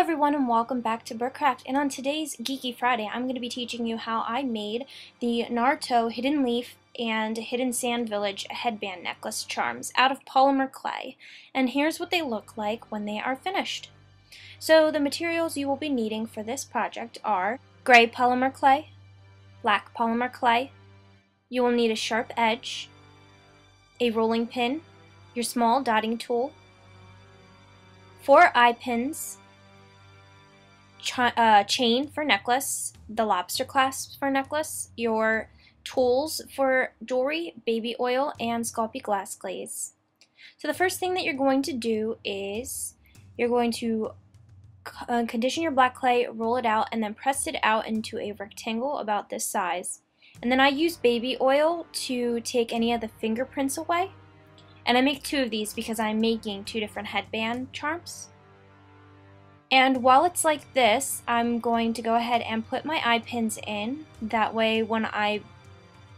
everyone and welcome back to Burcraft, and on today's Geeky Friday I'm going to be teaching you how I made the Naruto Hidden Leaf and Hidden Sand Village headband necklace charms out of polymer clay, and here's what they look like when they are finished. So the materials you will be needing for this project are gray polymer clay, black polymer clay, you will need a sharp edge, a rolling pin, your small dotting tool, 4 eye pins, chain for necklace, the lobster clasp for necklace, your tools for jewelry, baby oil, and Sculpey glass glaze. So the first thing that you're going to do is you're going to condition your black clay, roll it out, and then press it out into a rectangle about this size. And then I use baby oil to take any of the fingerprints away. And I make 2 of these because I'm making 2 different headband charms. And while it's like this, I'm going to go ahead and put my eye pins in. That way when I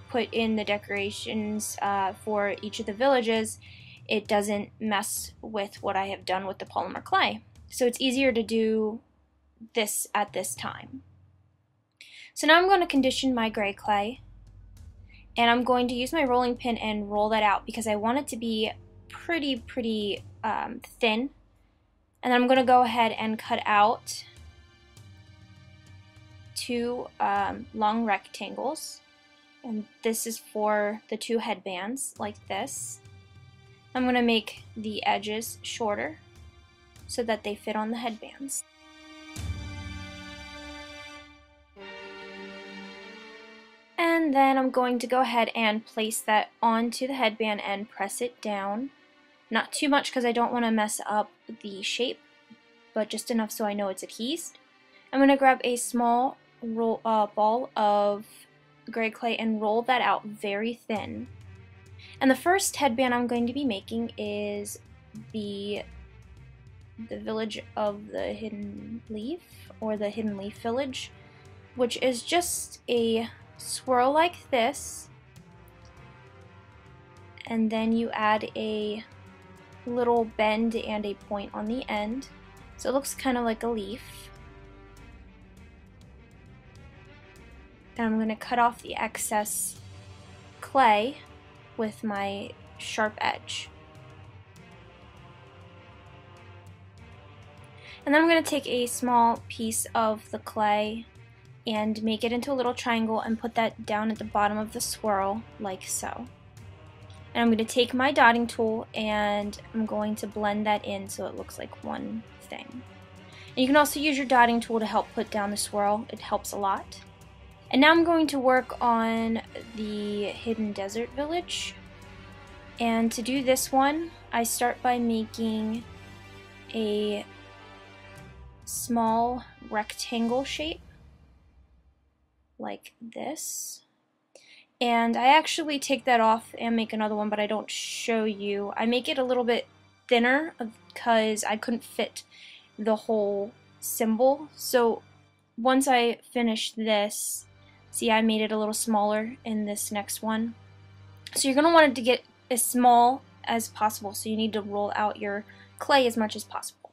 put in the decorations for each of the villages, it doesn't mess with what I have done with the polymer clay. So it's easier to do this at this time. So now I'm going to condition my gray clay. And I'm going to use my rolling pin and roll that out because I want it to be pretty thin. And then I'm going to go ahead and cut out 2 long rectangles. And this is for the 2 headbands, like this. I'm going to make the edges shorter so that they fit on the headbands. And then I'm going to go ahead and place that onto the headband and press it down. Not too much because I don't want to mess up the shape, but just enough so I know it's adhesed. I'm going to grab a small ball of gray clay and roll that out very thin. And the first headband I'm going to be making is the village of the Hidden Leaf, or the Hidden Leaf Village, which is just a swirl like this, and then you add a little bend and a point on the end, so it looks kind of like a leaf. And I'm going to cut off the excess clay with my sharp edge. And then I'm going to take a small piece of the clay and make it into a little triangle and put that down at the bottom of the swirl like so. And I'm going to take my dotting tool and I'm going to blend that in so it looks like one thing. And you can also use your dotting tool to help put down the swirl. It helps a lot. And now I'm going to work on the Hidden Desert Village. And to do this one, I start by making a small rectangle shape like this. And I actually take that off and make another one, but I don't show you. I make it a little bit thinner because I couldn't fit the whole symbol. So once I finish this, see, I made it a little smaller in this next one. So you're going to want it to get as small as possible, so you need to roll out your clay as much as possible.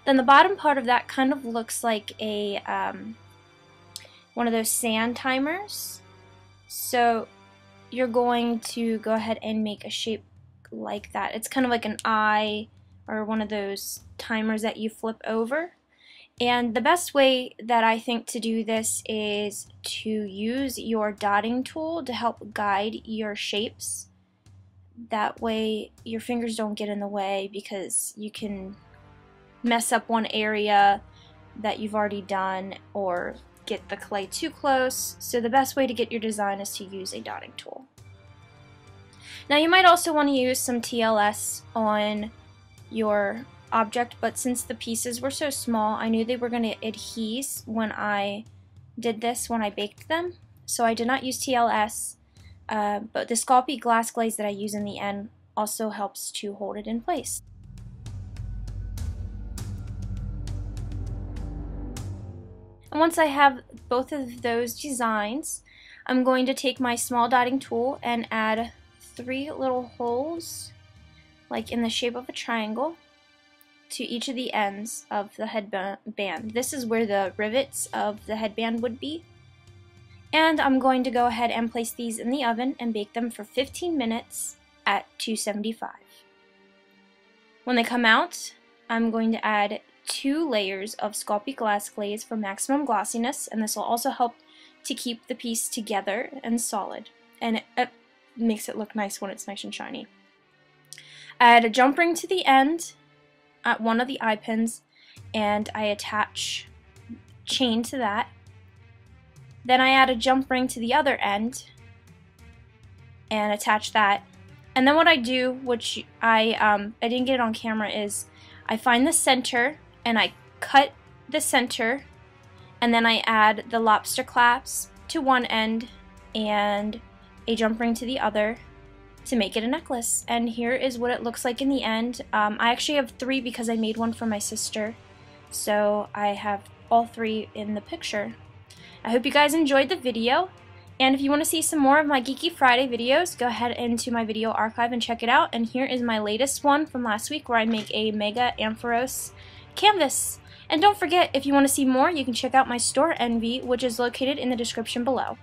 Then the bottom part of that kind of looks like a one of those sand timers. So you're going to go ahead and make a shape like that. It's kind of like an eye or one of those timers that you flip over. And the best way that I think to do this is to use your dotting tool to help guide your shapes. That way your fingers don't get in the way, because you can mess up one area that you've already done or get the clay too close. So the best way to get your design is to use a dotting tool. Now you might also want to use some TLS on your object, but since the pieces were so small, I knew they were going to adhere when I did this, when I baked them. So I did not use TLS, but the Sculpey glass glaze that I use in the end also helps to hold it in place. And once I have both of those designs, I'm going to take my small dotting tool and add 3 little holes, like in the shape of a triangle. to each of the ends of the headband. This is where the rivets of the headband would be. And I'm going to go ahead and place these in the oven and bake them for 15 minutes at 275. When they come out, I'm going to add 2 layers of Sculpey glass glaze for maximum glossiness, and this will also help to keep the piece together and solid, and it makes it look nice when it's nice and shiny. Add a jump ring to the end at one of the eye pins, and I attach chain to that. Then I add a jump ring to the other end and attach that. And then what I do, which I didn't get it on camera, is I find the center and I cut the center, and then I add the lobster clasp to one end and a jump ring to the other to make it a necklace. And here is what it looks like in the end. I actually have 3 because I made one for my sister, so I have all 3 in the picture. I hope you guys enjoyed the video, and if you want to see some more of my Geeky Friday videos, go ahead into my video archive and check it out. And here is my latest one from last week where I make a Mega Ampharos canvas. And don't forget, if you want to see more, you can check out my store Envy, which is located in the description below.